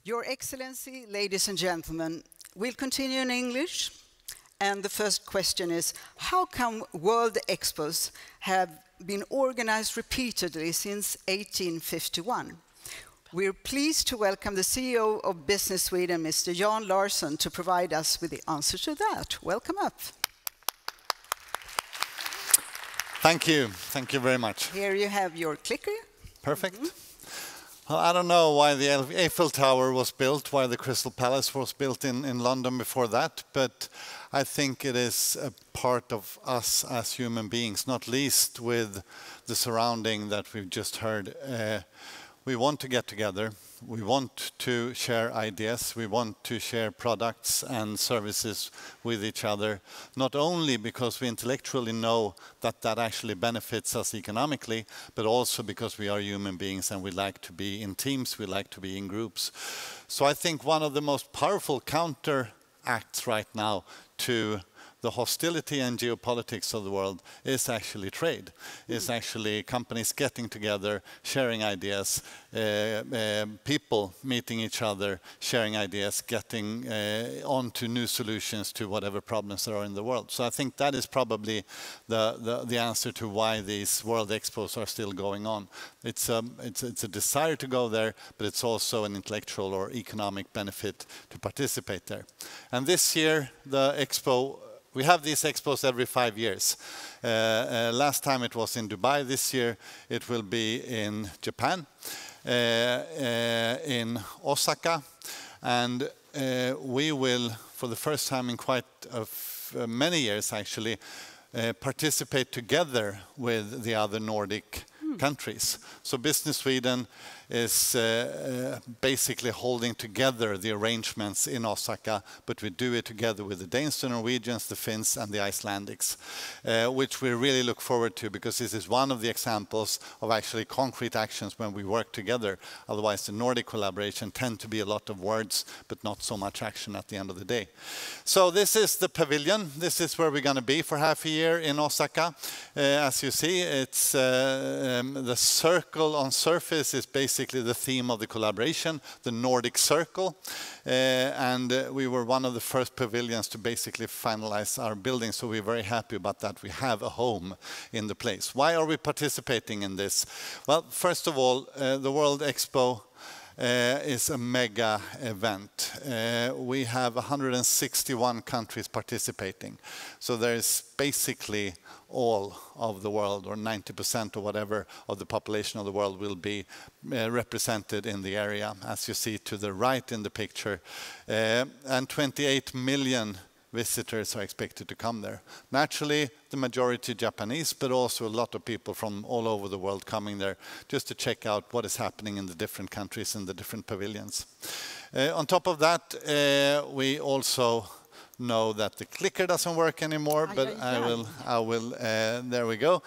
Your Excellency, ladies and gentlemen, we'll continue in English. And the first question is, how come World Expos have been organized repeatedly since 1851? We're pleased to welcome the CEO of Business Sweden, Mr. Jan Larsson, to provide us with the answer to that. Welcome up. Thank you. Thank you very much. Here you have your clicker. Perfect. Well, I don't know why the Eiffel Tower was built, why the Crystal Palace was built in London before that, but I think it is a part of us as human beings, not least with the surrounding that we've just heard. We want to get together, we want to share ideas, we want to share products and services with each other, not only because we intellectually know that that actually benefits us economically, but also because we are human beings and we like to be in teams, we like to be in groups. So I think one of the most powerful counteracts right now to the hostility and geopolitics of the world is actually trade, is actually companies getting together, sharing ideas, people meeting each other, sharing ideas, getting onto new solutions to whatever problems there are in the world. So I think that is probably the answer to why these World Expos are still going on. It's a desire to go there, but it's also an intellectual or economic benefit to participate there. And this year, the expo, we have these expos every 5 years. Last time it was in Dubai. This year it will be in Japan, in Osaka. And we will, for the first time in quite many years actually, participate together with the other Nordic countries. So Business Sweden is basically holding together the arrangements in Osaka, but we do it together with the Danes, the Norwegians, the Finns and the Icelandics, which we really look forward to, because this is one of the examples of actually concrete actions when we work together. Otherwise the Nordic collaboration tend to be a lot of words, but not so much action at the end of the day. So this is the pavilion. This is where we're going to be for half a year in Osaka. As you see, it's the circle on surface is basically the theme of the collaboration, the Nordic Circle. And we were one of the first pavilions to basically finalize our building, so we're very happy about that. We have a home in the place. Why are we participating in this? Well, first of all, the World Expo is a mega event. We have 161 countries participating. So there's basically all of the world, or 90% or whatever of the population of the world will be represented in the area, as you see to the right in the picture. And 28 million visitors are expected to come there. Naturally, the majority Japanese, but also a lot of people from all over the world coming there just to check out what is happening in the different countries and the different pavilions. On top of that, we also know that the clicker doesn't work anymore, but I will, there we go.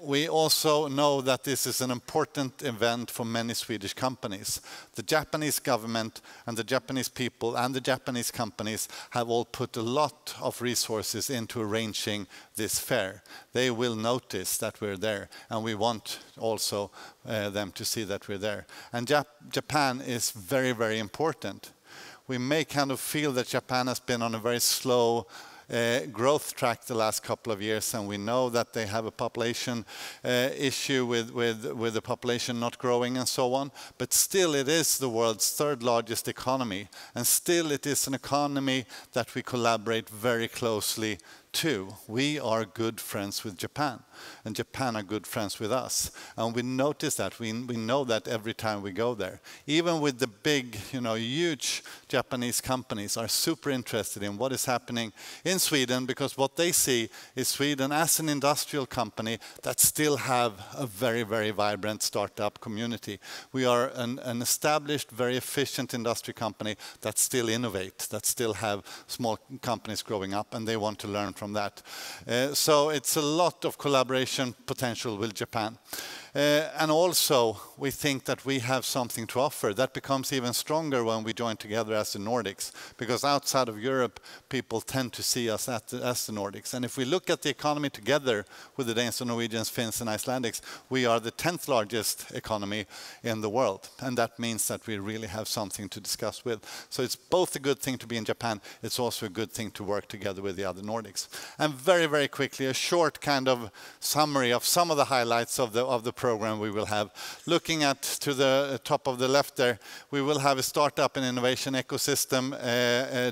We also know that this is an important event for many Swedish companies. The Japanese government and the Japanese people and the Japanese companies have all put a lot of resources into arranging this fair. They will notice that we're there, and we want also them to see that we're there. And Japan is very, very important. We may kind of feel that Japan has been on a very slow growth track the last couple of years, and we know that they have a population issue with the population not growing and so on, but still it is the world's third largest economy, and still it is an economy that we collaborate very closely to. We are good friends with Japan, and Japan are good friends with us. And we notice that, we know that every time we go there. Even with the big, huge Japanese companies are super interested in what is happening in Sweden, because what they see is Sweden as an industrial company that still have a very, very vibrant startup community. We are an established, very efficient industry company that still innovate, that still have small companies growing up, and they want to learn from that. So it's a lot of collaboration potential with Japan. And also, we think that we have something to offer. That becomes even stronger when we join together as the Nordics, because outside of Europe, people tend to see us as the Nordics. And if we look at the economy together with the Danes, Norwegians, Finns, and Icelandics, we are the 10th largest economy in the world. And that means that we really have something to discuss with. So it's both a good thing to be in Japan, it's also a good thing to work together with the other Nordics. And very, very quickly, a short kind of summary of some of the highlights of the program we will have. Looking at to the top of the left there, we will have a startup and innovation ecosystem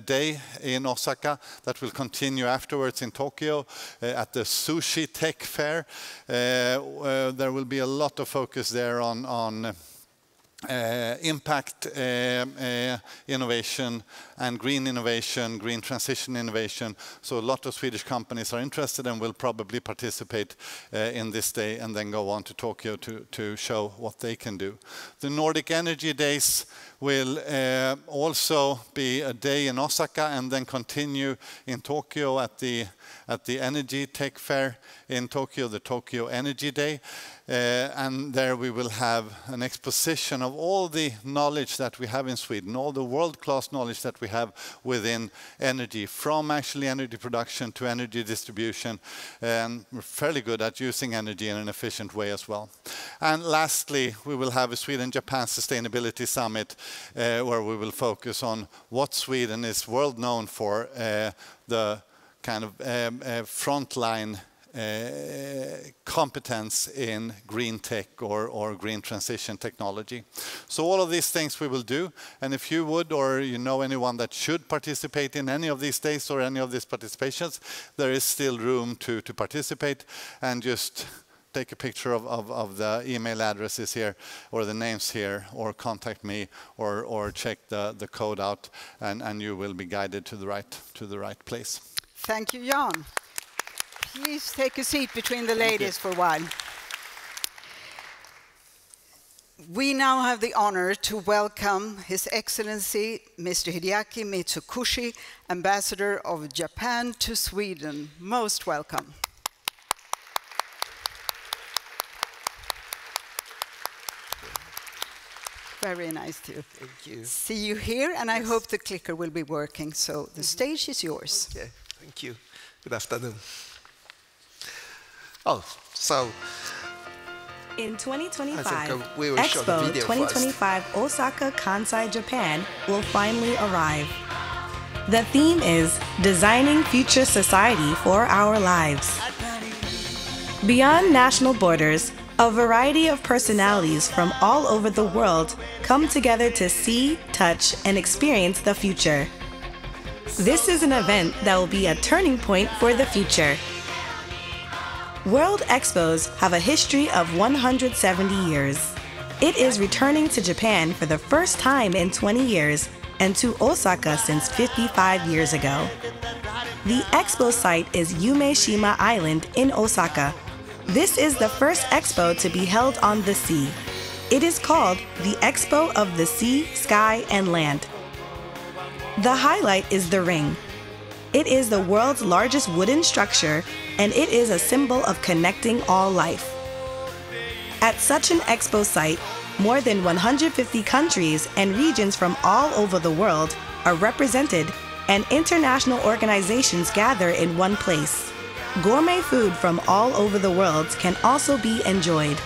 day in Osaka that will continue afterwards in Tokyo at the Sushi Tech Fair. There will be a lot of focus there on impact innovation and green transition innovation. So a lot of Swedish companies are interested and will probably participate in this day and then go on to Tokyo to show what they can do. The Nordic Energy Days will also be a day in Osaka and then continue in Tokyo at the Energy Tech Fair in Tokyo, the Tokyo Energy Day. And there we will have an exposition of all the knowledge that we have in Sweden, all the world-class knowledge that we have within energy, from actually energy production to energy distribution. And we're fairly good at using energy in an efficient way as well. And lastly, we will have a Sweden-Japan Sustainability Summit where we will focus on what Sweden is world known for, the kind of frontline competence in green tech or green transition technology. So all of these things we will do, and if you would or you know anyone that should participate in any of these days or any of these participations, there is still room to participate, and just take a picture of the email addresses here or the names here, or contact me or check the code out, and you will be guided to the right place. Thank you, Jan. Please take a seat between the ladies for a while. We now have the honor to welcome His Excellency Mr. Hideaki Mizukoshi, Ambassador of Japan to Sweden. Most welcome. Very nice to see you here, and I hope the clicker will be working, so the stage is yours. Okay, thank you. Good afternoon. Oh, so in 2025, Expo 2025 Osaka, Kansai, Japan will finally arrive. The theme is Designing Future Society for Our Lives. Beyond national borders, a variety of personalities from all over the world come together to see, touch, and experience the future. This is an event that will be a turning point for the future. World Expos have a history of 170 years. It is returning to Japan for the first time in 20 years and to Osaka since 55 years ago. The expo site is Umeshima Island in Osaka. This is the first expo to be held on the sea. It is called the Expo of the Sea, Sky, and Land. The highlight is the ring. It is the world's largest wooden structure, and it is a symbol of connecting all life. At such an expo site, more than 150 countries and regions from all over the world are represented, and international organizations gather in one place. Gourmet food from all over the world can also be enjoyed.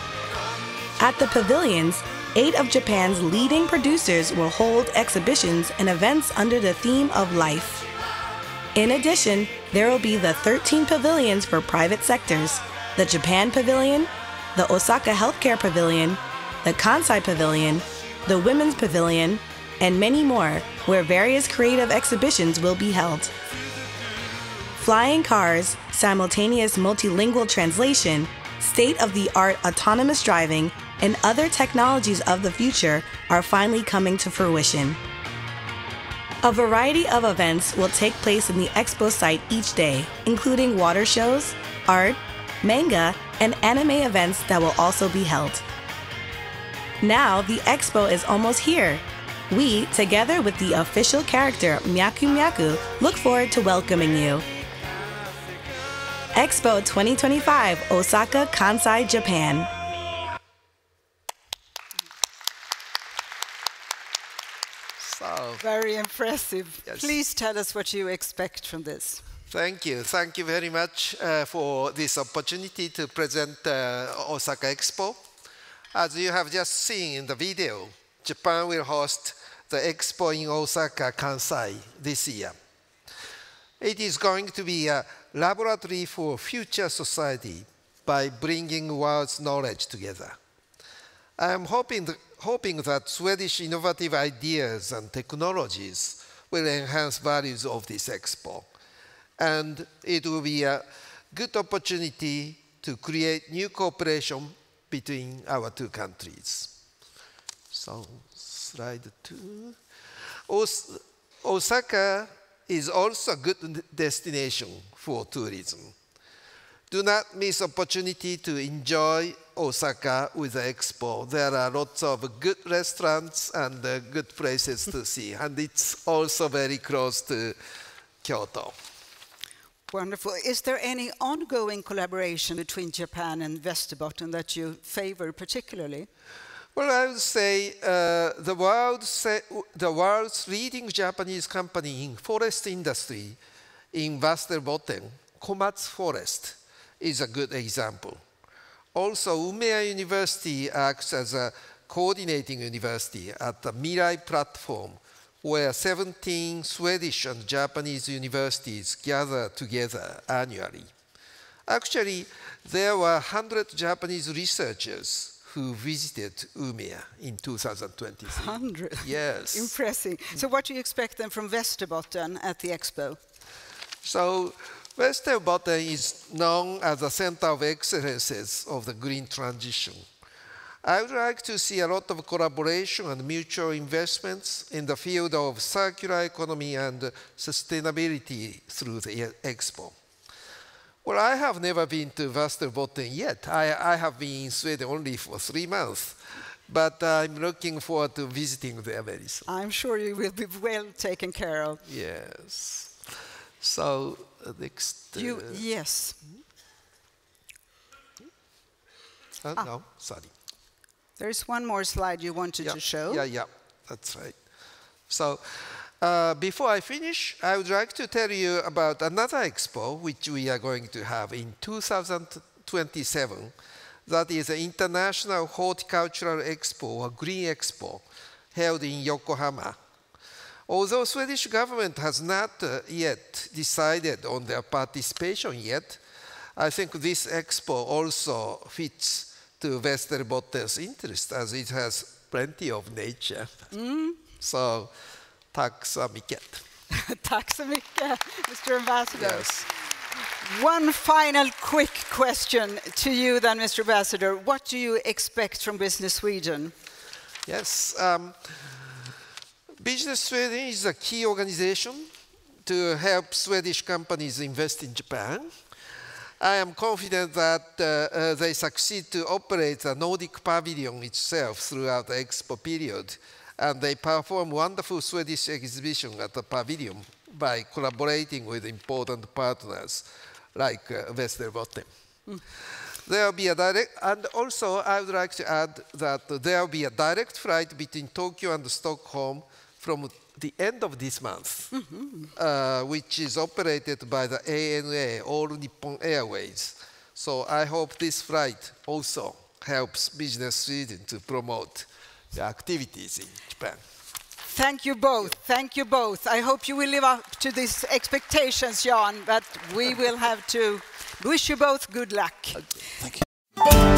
At the pavilions, 8 of Japan's leading producers will hold exhibitions and events under the theme of life. In addition, there will be the 13 pavilions for private sectors, the Japan Pavilion, the Osaka Healthcare Pavilion, the Kansai Pavilion, the Women's Pavilion, and many more, where various creative exhibitions will be held. Flying cars, simultaneous multilingual translation, state-of-the-art autonomous driving, and other technologies of the future are finally coming to fruition. A variety of events will take place in the expo site each day, including water shows, art, manga, and anime events that will also be held. Now the expo is almost here. We, together with the official character Myaku Myaku, look forward to welcoming you. Expo 2025, Osaka, Kansai, Japan. So, Very impressive. Yes. Please tell us what you expect from this. thank you. Thank you very much for this opportunity to present Osaka Expo. As you have just seen in the video, Japan will host the Expo in Osaka, Kansai this year. It is going to be a laboratory for future society by bringing world's knowledge together. I am hoping that Swedish innovative ideas and technologies will enhance values of this expo. And it will be a good opportunity to create new cooperation between our two countries. So, slide 2. Osaka is also a good destination for tourism. Do not miss opportunity to enjoy Osaka with the expo. There are lots of good restaurants and good places to see. And it's also very close to Kyoto. Wonderful. Is there any ongoing collaboration between Japan and Västerbotten that you favor particularly? Well, I would say the world's leading Japanese company in forest industry in Västerbotten, Komatsu Forest, is a good example. Also, Umeå University acts as a coordinating university at the Mirai platform, where 17 Swedish and Japanese universities gather together annually. Actually, there were 100 Japanese researchers who visited Umeå in 2023. 100? Yes. Impressive. So what do you expect then from Västerbotten at the expo? So, Västerbotten is known as a center of excellences of the green transition. I would like to see a lot of collaboration and mutual investments in the field of circular economy and sustainability through the expo. Well, I have never been to Västerbotten yet. I have been in Sweden only for 3 months, but I'm looking forward to visiting there very soon. I'm sure you will be well taken care of. Yes. So, next... Yes. No, sorry. There is one more slide you wanted to show. Yeah, that's right. So, before I finish, I would like to tell you about another expo which we are going to have in 2027. That is the International Horticultural Expo, or Green Expo, held in Yokohama. Although Swedish government has not yet decided on their participation yet, I think this expo also fits to Västerbotten's interest, as it has plenty of nature. So, tack så mycket. Tack så mycket, Mr. Ambassador. Yes. One final quick question to you then, Mr. Ambassador. What do you expect from Business Sweden? Yes. Business Sweden is a key organization to help Swedish companies invest in Japan. I am confident that they succeed to operate the Nordic pavilion itself throughout the expo period, and they perform wonderful Swedish exhibition at the pavilion by collaborating with important partners like Västerbotten. There will be a direct, and also I would like to add that there will be a direct flight between Tokyo and Stockholm from the end of this month, which is operated by the ANA, All Nippon Airways. So I hope this flight also helps Business Sweden to promote the activities in Japan. Thank you both. Thank you both. I hope you will live up to these expectations, Jan, but we will have to wish you both good luck. Thank you.